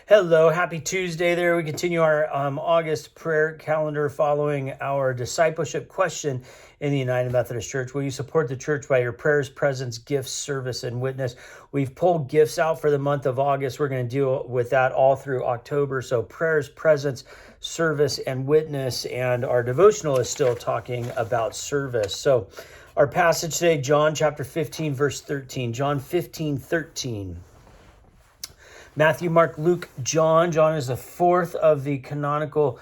Hello, happy Tuesday there. We continue our August prayer calendar following our discipleship question in the United Methodist Church. Will you support the church by your prayers, presence, gifts, service, and witness? We've pulled gifts out for the month of August. We're going to deal with that all through October. So prayers, presence, service, and witness. And our devotional is still talking about service. So our passage today, John chapter 15, verse 13. John 15:13. Matthew, Mark, Luke, John. John is the fourth of the canonical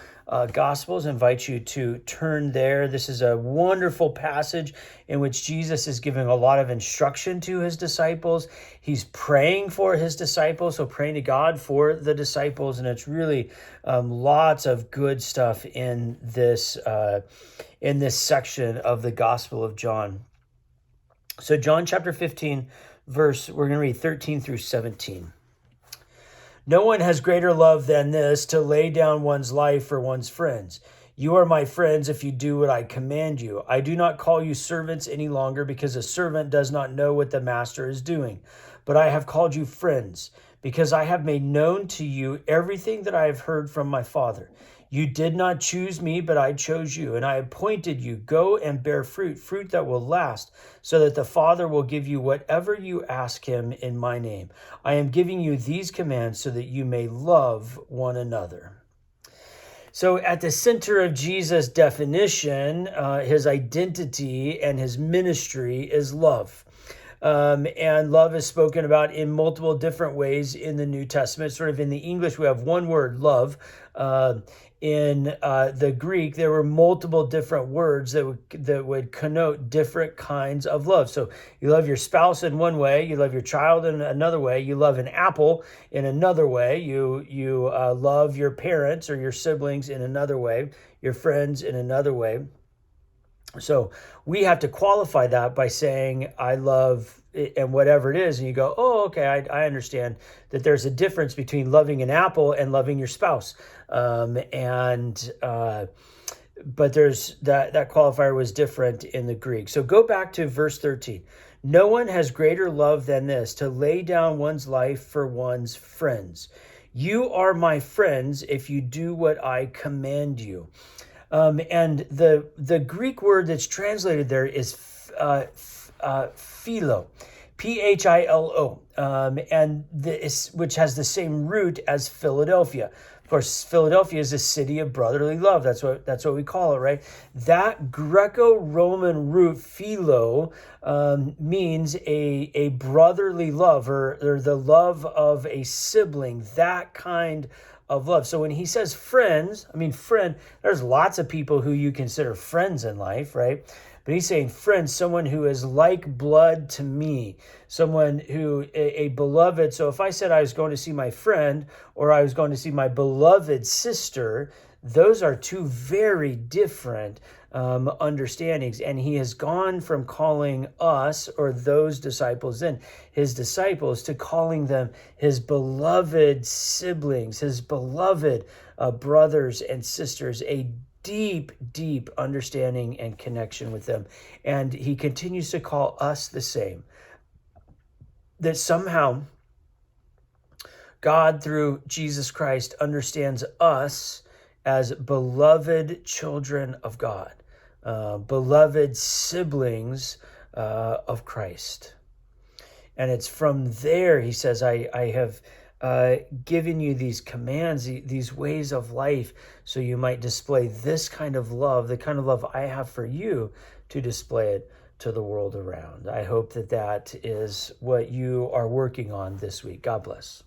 Gospels. I invite you to turn there. This is a wonderful passage in which Jesus is giving a lot of instruction to his disciples. He's praying for his disciples, so praying to God for the disciples, and it's really lots of good stuff in this section of the Gospel of John. So John chapter 15, we're going to read 13 through 17. No one has greater love than this, to lay down one's life for one's friends. You are my friends if you do what I command you. I do not call you servants any longer, because a servant does not know what the master is doing. But I have called you friends, because I have made known to you everything that I have heard from my Father. You did not choose me, but I chose you, and I appointed you. Go and bear fruit that will last, so that the Father will give you whatever you ask him in my name. I am giving you these commands so that you may love one another. So at the center of Jesus' definition, his identity and his ministry is love. And love is spoken about in multiple different ways in the New Testament. Sort of in the English, we have one word, love. In the Greek, there were multiple different words that would connote different kinds of love. So you love your spouse in one way, you love your child in another way, you love an apple in another way, you love your parents or your siblings in another way, your friends in another way. So we have to qualify that by saying, I love it, and whatever it is, and you go, oh, okay, I understand that there's a difference between loving an apple and loving your spouse. But there's that qualifier was different in the Greek. So go back to verse 13. No one has greater love than this, to lay down one's life for one's friends. You are my friends if you do what I command you. And the Greek word that's translated there is philo, Philo, which has the same root as Philadelphia. Of course, Philadelphia is a city of brotherly love. That's what we call it, right? That Greco-Roman root philo means a brotherly love, or the love of a sibling. That kind of love. So when he says friends, friend, there's lots of people who you consider friends in life, right? But he's saying friends, someone who is like blood to me, someone who, a beloved. So if I said I was going to see my friend, or I was going to see my beloved sister, those are two very different understandings. And he has gone from calling us, or those disciples then, his disciples, to calling them his beloved siblings, his beloved brothers and sisters, a deep, deep understanding and connection with them. And he continues to call us the same. That somehow God, through Jesus Christ, understands us as beloved children of God, beloved siblings of Christ. And it's from there, he says, I have given you these commands, these ways of life, so you might display this kind of love, the kind of love I have for you, to display it to the world around. I hope that is what you are working on this week. God bless.